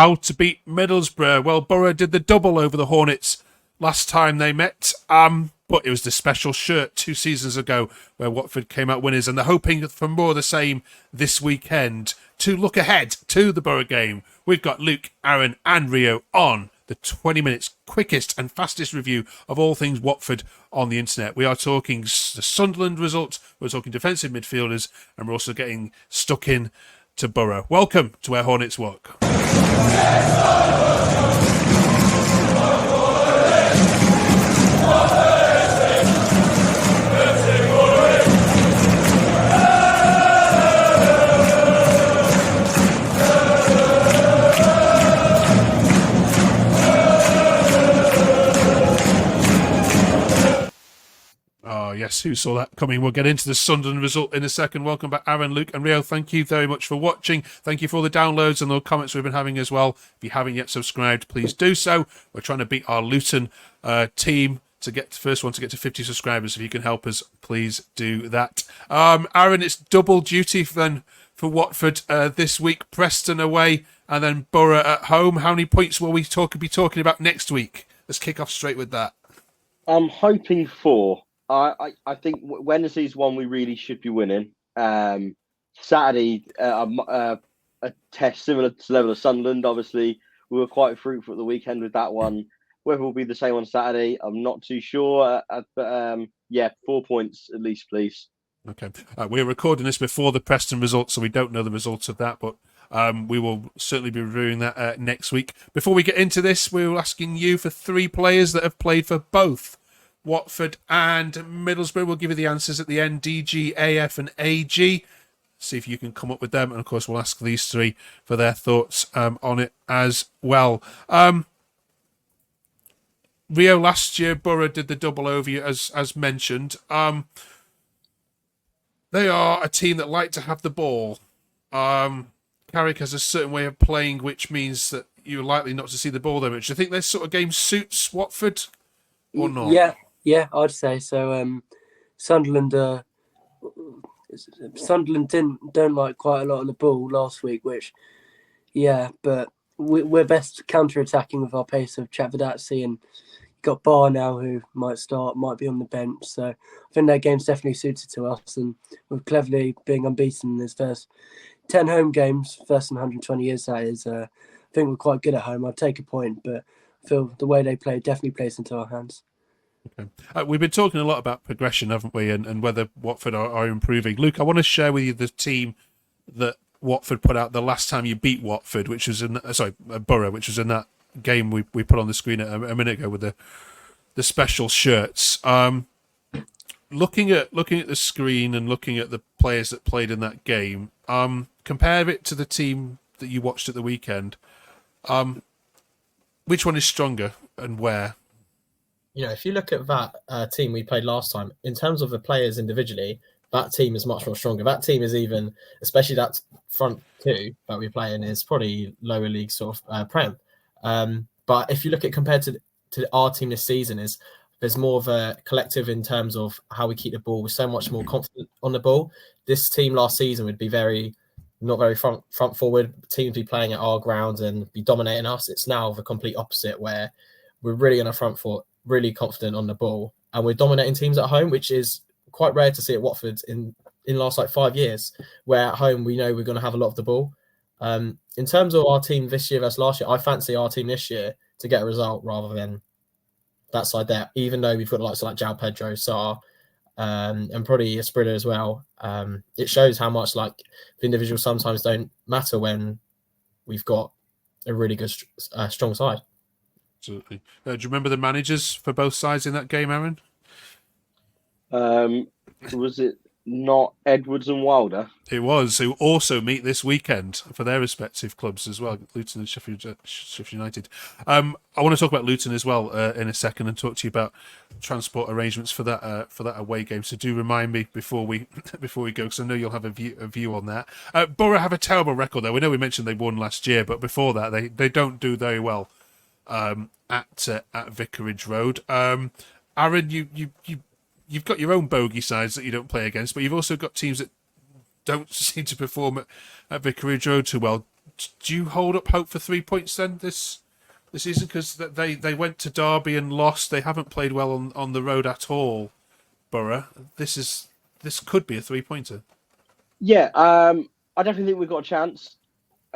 How to beat Middlesbrough. Well, Boro did the double over the Hornets last time they met, but it was the special shirt 2 seasons ago where Watford came out winners, and they're hoping for more of the same this weekend. To look ahead to the Boro game, we've got Luke, Aaron and Rio on the 20 minutes quickest and fastest review of all things Watford on the internet. We are talking the Sunderland result, we're talking defensive midfielders, and we're also getting stuck in to Boro. Welcome to Where Hornets Walk. Oh, yes, who saw that coming? We'll get into the Sunderland result in a second. Welcome back, Aaron, Luke and Rio. Thank you very much for watching. Thank you for all the downloads and the comments we've been having as well. If you haven't yet subscribed, please do so. We're trying to beat our Luton team to get the first one to get to 50 subscribers. If you can help us, please do that. Aaron, it's double duty then for Watford this week. Preston away and then Boro at home. How many points will we be talking about next week? Let's kick off straight with that. I'm hoping 4. I think Wednesday's one we really should be winning. Saturday, a test similar to the level of Sunderland. Obviously, we were quite fruitful at the weekend with that one. Whether it will be the same on Saturday, I'm not too sure. But 4 points at least, please. Okay. We're recording this before the Preston result, so we don't know the results of that, but we will certainly be reviewing that next week. Before we get into this, we're asking you for 3 players that have played for both Watford and Middlesbrough. We'll give you the answers at the end. DG, AF and AG. See if you can come up with them. And of course, we'll ask these 3 for their thoughts on it as well. Rio, last year, Boro did the double over you, as mentioned. They are a team that like to have the ball. Carrick has a certain way of playing, which means that you're likely not to see the ball there much. Do you think this sort of game suits Watford or not? Yeah, I'd say so. Sunderland don't like quite a lot on the ball last week, but we're best counter-attacking with our pace of Chavadazzi, and got Bar now who might start, might be on the bench. So I think that game's definitely suited to us, and with Cleverley being unbeaten in his first 10 home games, first in 120 years, that is, I think we're quite good at home. I'd take a point, but I feel the way they play definitely plays into our hands. Okay. We've been talking a lot about progression, haven't we, and whether Watford are improving. Luke, I want to share with you the team that Watford put out the last time you beat Watford, which was in Boro, which was in that game we put on the screen a minute ago with the special shirts. Looking at the screen and looking at the players that played in that game, compare it to the team that you watched at the weekend. Which one is stronger and where? If you look at that team we played last time, in terms of the players individually, that team is much more stronger. That team is even, especially that front 2 that we're playing, is probably lower league sort of Prem. But if you look at compared to our team this season, there's more of a collective in terms of how we keep the ball. We're so much more confident on the ball. This team last season would be not very front forward. Teams be playing at our ground and be dominating us. It's now the complete opposite, where we're really on a front foot, really confident on the ball, and we're dominating teams at home, which is quite rare to see at Watford in last 5 years, where at home we know we're going to have a lot of the ball. In terms of our team this year versus last year, I fancy our team this year to get a result rather than that side there, even though we've got the likes of like João Pedro, Sarr, and probably Esprilla as well. It shows how much the individuals sometimes don't matter when we've got a really good, strong side. Absolutely. Do you remember the managers for both sides in that game, Aaron? Was it not Edwards and Wilder? It was, who also meet this weekend for their respective clubs as well, Luton and Sheffield United. I want to talk about Luton as well in a second and talk to you about transport arrangements for that away game. So do remind me before we go, because I know you'll have a view on that. Boro have a terrible record though. We know we mentioned they won last year, but before that they don't do very well at Vicarage Road. Aaron, you've got your own bogey sides that you don't play against, but you've also got teams that don't seem to perform at Vicarage Road too well. do you hold up hope for 3 points then this season? Because they went to Derby and lost. They haven't played well on the road at all. Boro, this could be a 3-pointer. Yeah, I definitely think we've got a chance.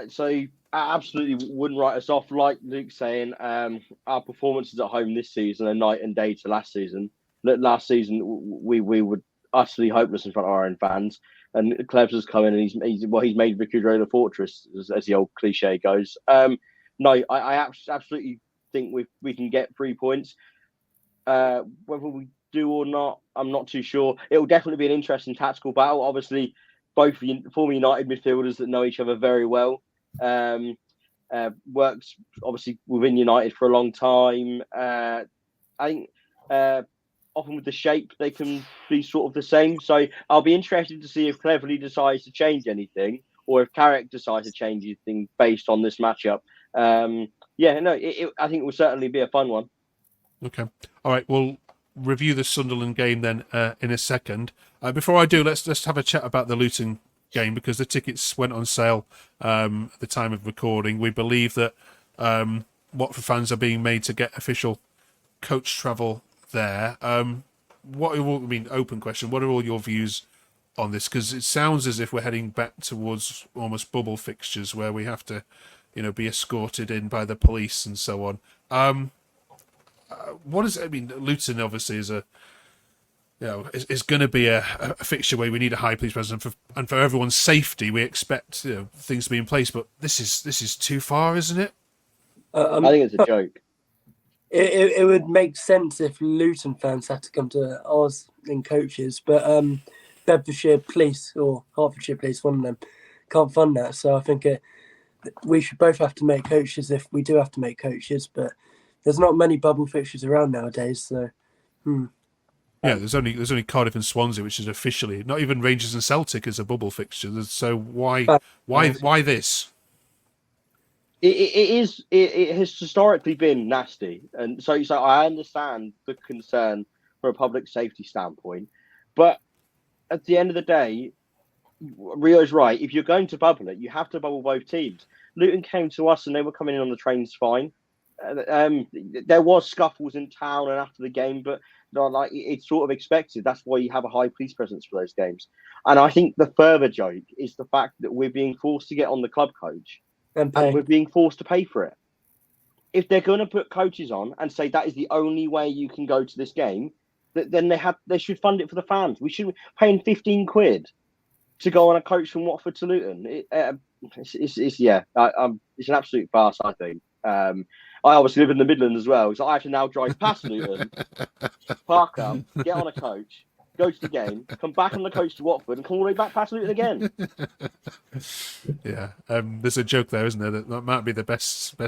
So I absolutely wouldn't write us off. Like Luke's saying, our performances at home this season are night and day to last season. Last season, we were utterly hopeless in front of our own fans. And Clever's come in and he's made Vicarage Road a fortress, as the old cliche goes. No, I absolutely think we can get 3 points. Whether we do or not, I'm not too sure. It will definitely be an interesting tactical battle. Obviously, both former United midfielders that know each other very well. Works obviously within United for a long time. I think often with the shape they can be sort of the same. So I'll be interested to see if Cleverley decides to change anything, or if Carrick decides to change anything based on this matchup. I think it will certainly be a fun one. Okay, all right. We'll review the Sunderland game then in a second. Before I do, let's just have a chat about the Luton game, because the tickets went on sale at the time of recording. We believe that Watford fans are being made to get official coach travel there. Open question. What are all your views on this? Because it sounds as if we're heading back towards almost bubble fixtures where we have to, be escorted in by the police and so on. What is it? I mean, Luton obviously is is going to be a fixture where we need a high police presence, and for everyone's safety, we expect things to be in place. But this is too far, isn't it? I think it's a joke. It would make sense if Luton fans had to come to ours in coaches, but Bedfordshire Police or Hertfordshire Police, one of them, can't fund that. So I think we should both have to make coaches if we do have to make coaches, but there's not many bubble fixtures around nowadays. So, Yeah, there's only Cardiff and Swansea, which is officially not even Rangers and Celtic is a bubble fixture. So why this? It has historically been nasty, and so I understand the concern from a public safety standpoint, but at the end of the day, Rio's right. If you're going to bubble it, you have to bubble both teams. Luton came to us and they were coming in on the trains fine. There was scuffles in town and after the game, but it's sort of expected. That's why you have a high police presence for those games. And I think the further joke is the fact that we're being forced to get on the club coach and we're being forced to pay for it. If they're going to put coaches on and say that is the only way you can go to this game, then they should fund it for the fans. We should be paying 15 quid to go on a coach from Watford to Luton. It's an absolute farce, I think. I obviously live in the Midlands as well, so I have to now drive past Luton, park up, get on a coach, go to the game, come back on the coach to Watford, and come all the way back past Luton again. Yeah, there's a joke there, isn't there? That might be the best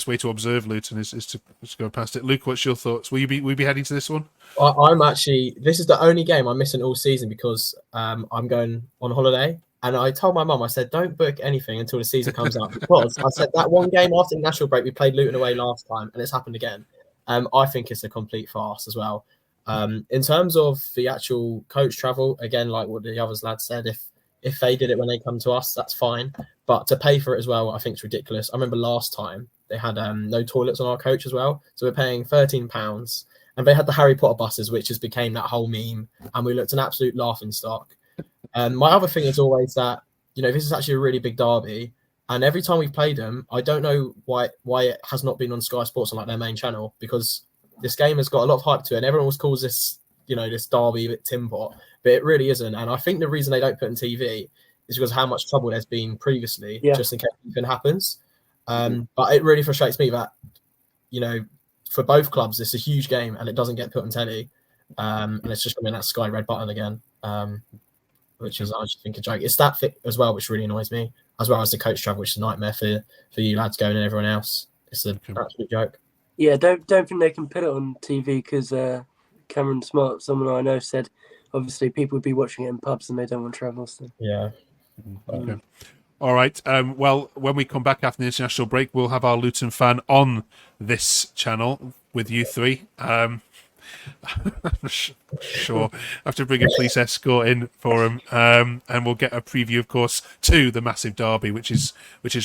way to observe Luton is to go past it. Luke, what's your thoughts? Will you be heading to this one? I'm actually. This is the only game I'm missing all season because I'm going on holiday. And I told my mum, I said, don't book anything until the season comes out. Because I said that one game after the national break, we played Luton away last time, and it's happened again. I think it's a complete farce as well. In terms of the actual coach travel, again, like what the others lads said, if they did it when they come to us, that's fine. But to pay for it as well, I think it's ridiculous. I remember last time they had no toilets on our coach as well. So we're paying £13. And they had the Harry Potter buses, which has became that whole meme. And we looked an absolute laughing stock. And my other thing is always that, this is actually a really big derby. And every time we've played them, I don't know why it has not been on Sky Sports on like their main channel, because this game has got a lot of hype to it. And everyone always calls this, this derby a bit tin pot, but it really isn't. And I think the reason they don't put it on TV is because of how much trouble there's been previously, just in case anything happens. But it really frustrates me that, for both clubs, it's a huge game and it doesn't get put on telly. And it's just coming that Sky red button again. Which is, I just think, a joke. It's that fit as well, which really annoys me, as well as the coach travel, which is a nightmare for you lads going and everyone else. It's an absolute joke. Yeah, don't think they can put it on TV because Cameron Smart, someone I know, said obviously people would be watching it in pubs and they don't want to travel. So. Yeah. Okay. All right. Well, when we come back after the international break, we'll have our Luton fan on this channel with you three. Sure. I have to bring a police escort in for him, and we'll get a preview, of course, to the massive derby, which is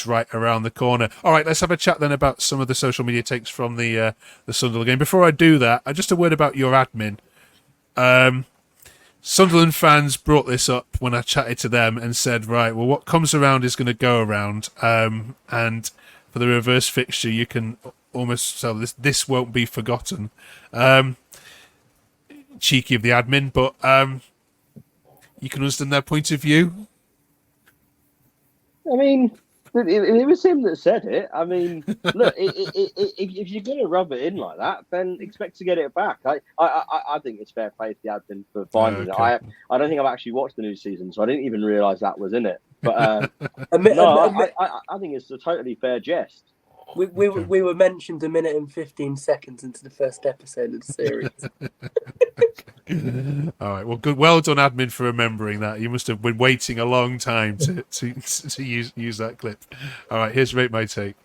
right around the corner. All right, let's have a chat then about some of the social media takes from the Sunderland game. Before I do that, just a word about your admin. Sunderland fans brought this up when I chatted to them and said, right, well, what comes around is going to go around, and for the reverse fixture, you can almost so this won't be forgotten. Cheeky of the admin, but you can understand their point of view. I mean, it was him that said it. I mean, look, if you're going to rub it in like that, then expect to get it back. I think it's fair play to the admin for finding it. I don't think I've actually watched the new season, so I didn't even realise that was in it. But I think it's a totally fair jest. We were mentioned a minute and 15 seconds into the first episode of the series. All right. Well, good. Well done, admin, for remembering that. You must have been waiting a long time to use that clip. All right. Here's Rate My Take.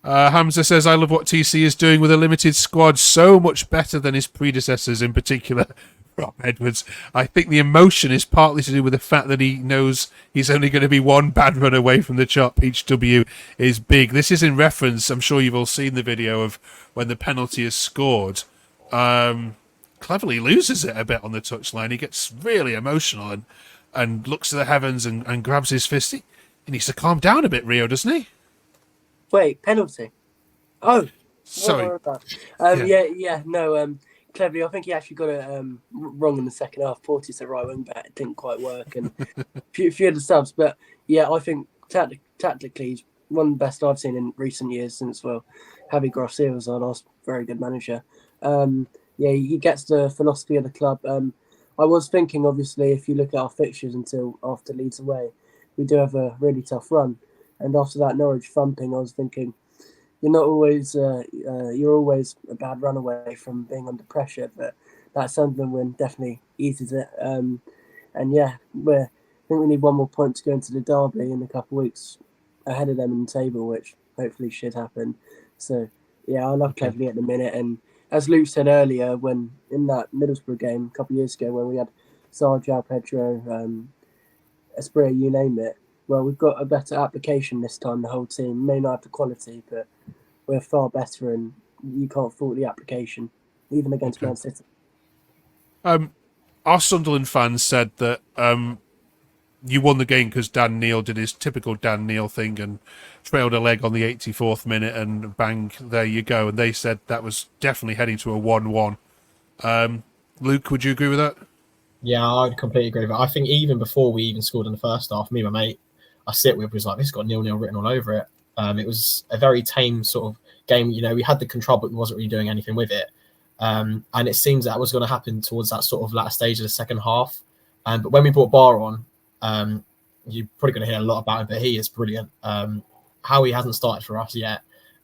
Hamza says, I love what TC is doing with a limited squad, so much better than his predecessors, in particular Rob Edwards. I think the emotion is partly to do with the fact that he knows he's only going to be one bad run away from the chop. Each W is big. This is in reference, I'm sure you've all seen the video of when the penalty is scored. Cleverley loses it a bit on the touchline. He gets really emotional and looks to the heavens and grabs his fist. He needs to calm down a bit, Rio, doesn't he? Wait, penalty? Oh, sorry. Cleverly, I think he actually got it wrong in the second half. Porteous at right wing back, it didn't quite work, and a few of the subs. But yeah, I think tactically, he's one of the best I've seen in recent years since Javi Gracia was our last very good manager. He gets the philosophy of the club. I was thinking, obviously, if you look at our fixtures until after Leeds away, we do have a really tough run. And after that Norwich thumping, I was thinking, you're always a bad run away from being under pressure. But that Sunderland win definitely eases it. I think we need one more point to go into the derby in a couple of weeks ahead of them in the table, which hopefully should happen. So yeah, I love Cleverley at the minute. And as Luke said earlier, when in that Middlesbrough game a couple of years ago, when we had Sargio, Pedro, Esprit, you name it. Well, we've got a better application this time, the whole team. May not have the quality, but we're far better, and you can't fault the application, even against Man City. Our Sunderland fans said that you won the game because Dan Neil did his typical Dan Neil thing and trailed a leg on the 84th minute, and bang, there you go. And they said that was definitely heading to a 1-1. Luke, would you agree with that? Yeah, I'd completely agree with that. I think even before we even scored in the first half, me and my mate I sit with was like, this got 0-0 written all over it. It was a very tame sort of game. You know, we had the control, but we wasn't really doing anything with it. And it seems that was going to happen towards that sort of latter stage of the second half. But when we brought Boro on, you're probably going to hear a lot about him, but he is brilliant. How he hasn't started for us yet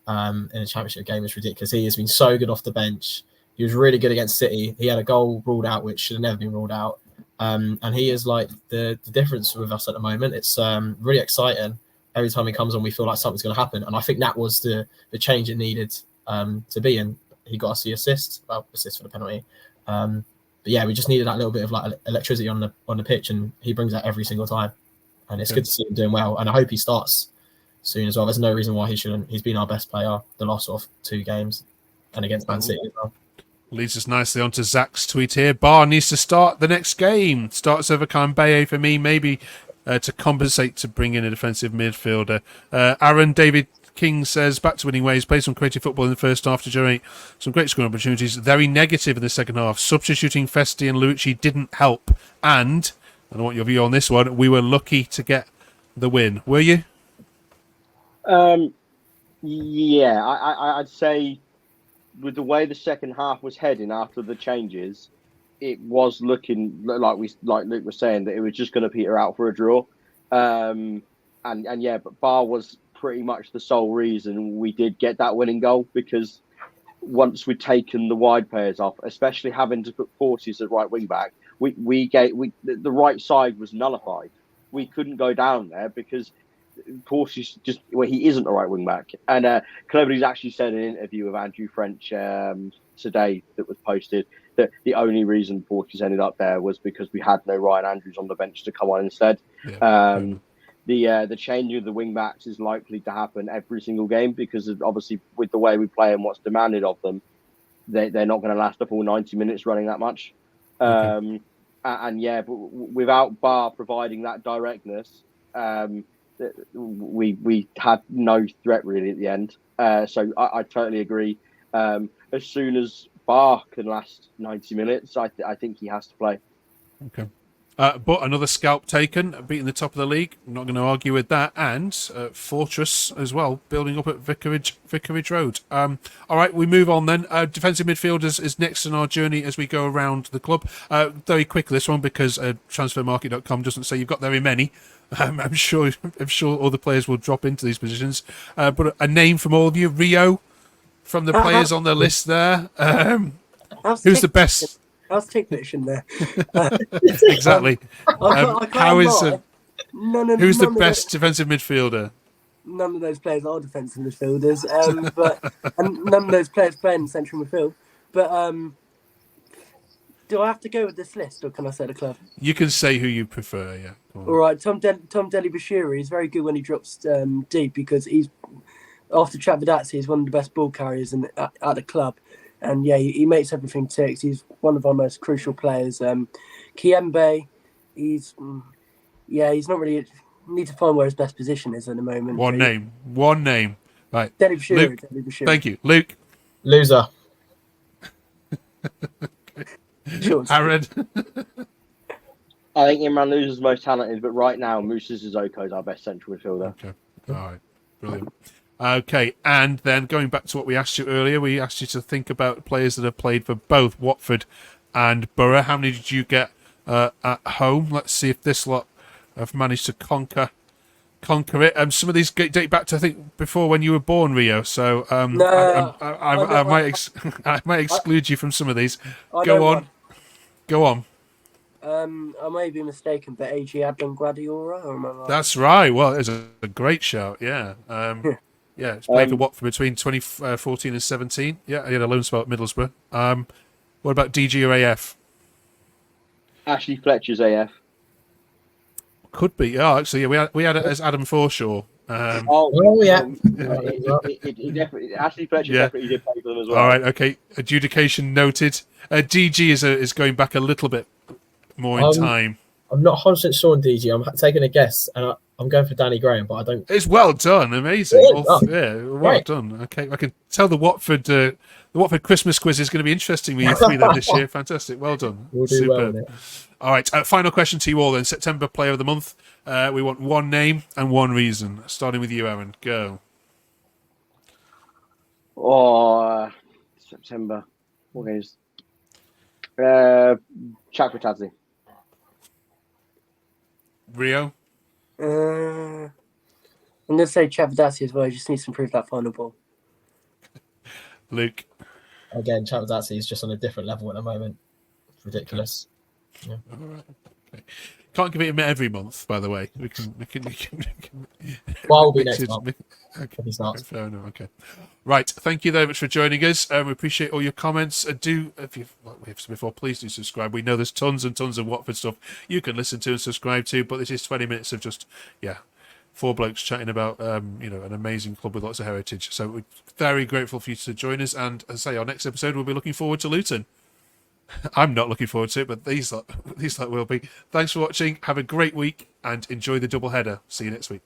in a championship game is ridiculous. He has been so good off the bench. He was really good against City. He had a goal ruled out, which should have never been ruled out. And he is like the difference with us at the moment. It's really exciting. Every time he comes on, we feel like something's going to happen. And I think that was the change it needed to be. And he got us the assist for the penalty. But yeah, we just needed that little bit of like electricity on the pitch, and he brings that every single time. And it's good to see him doing well. And I hope he starts soon as well. There's no reason why he shouldn't. He's been our best player the last sort of 2 games, and against Man City as well. Leads us nicely onto Zach's tweet here. Bar needs to start the next game. Starts over Kambeye for me, maybe to compensate to bring in a defensive midfielder. Aaron David King says, back to winning ways, played some creative football in the first half to generate some great scoring opportunities. Very negative in the second half. Substituting Festy and Larouci didn't help. And I want your view on this one, we were lucky to get the win. Were you? Yeah, I'd say with the way the second half was heading after the changes, it was looking like Luke was saying, that it was just going to peter out for a draw. And but Bar was pretty much the sole reason we did get that winning goal, because once we'd taken the wide players off, especially having to put Porteous at right wing back, the right side was nullified. We couldn't go down there because Porsche is just he isn't a right wing back. And Cleverley's actually said in an interview with Andrew French today that was posted that the only reason Porteous ended up there was because we had no Ryan Andrews on the bench to come on instead. The changing of the wing backs is likely to happen every single game because obviously with the way we play and what's demanded of them, they're not going to last a full 90 minutes running that much. But without Bar providing that directness, we had no threat really at the end. So I totally agree. As soon as Bar can last 90 minutes, I think he has to play. Okay. But another scalp taken, beating the top of the league. I'm not going to argue with that. And Fortress as well, building up at Vicarage Road. All right, we move on then. Defensive midfielders is next in our journey as we go around the club. Very quick this one because transfermarket.com doesn't say you've got very many. I'm sure other players will drop into these positions. But a name from all of you, Rio, from the players on the list there. Who's the best? I was ticklish in there. Exactly. Who's the none best defensive midfielder? None of those players are defensive midfielders, and none of those players play in central midfield. But do I have to go with this list, or can I say the club? You can say who you prefer. Yeah. All right, Tom Dele-Bashiru is very good when he drops deep because he's after Travidazzi, he's one of the best ball carriers at the club. And yeah, he makes everything tick. He's one of our most crucial players. Kiembe, he's not really. Need to find where his best position is at the moment. One name. Right. Dele-Bashiru. Thank you, Luke. Loser. Aaron. I think Imran Loser's most talented, but right now Musa Sissoko is our best central midfielder. Okay. All right. Brilliant. Okay, and then going back to what we asked you earlier, we asked you to think about players that have played for both Watford and Boro. How many did you get at home? Let's see if this lot have managed to conquer it. Some of these date back to I think before when you were born, Rio. So I might exclude you from some of these. Go on. I may be mistaken, but AG Adlan Guardiola, or am I right? That's right. Well, it's a great shout. Yeah. Yeah, it's played for Watford between 2014 and 17. Yeah, he had a loan spell at Middlesbrough. What about DG or AF? Ashley Fletcher's AF. Could be. Oh, actually, yeah, we had it as Adam Forshaw. He definitely. Ashley Fletcher definitely did play for them as well. All right, okay. Adjudication noted. DG is going back a little bit more in time. I'm not 100% sure on DG. I'm taking a guess, and I'm going for Danny Graham, but I don't. It's well done, amazing. Well Right. done. Okay, I can tell the Watford Christmas quiz is going to be interesting with you three then this year. Fantastic, well done. We'll do well on it. All right, final question to you all then. September Player of the Month. We want one name and one reason. Starting with you, Aaron. Go. September. What games? Chakratadze. Rio. I'm going to say Travidazzi as well. He just needs to improve that final ball. Luke. Again, Travidazzi is just on a different level at the moment. It's ridiculous. Yeah. All right. Okay. Can't give it him every month, by the way. We can Well, will be next month. Okay. If he's not. Fair enough. Okay. Right. Thank you very much for joining us. We appreciate all your comments. If you've, like we have said before, please do subscribe. We know there's tons and tons of Watford stuff you can listen to and subscribe to, but this is 20 minutes of just, four blokes chatting about, an amazing club with lots of heritage. So we're very grateful for you to join us. And as I say, our next episode, we'll be looking forward to Luton. I'm not looking forward to it, but these lot will be. Thanks for watching. Have a great week and enjoy the double header. See you next week.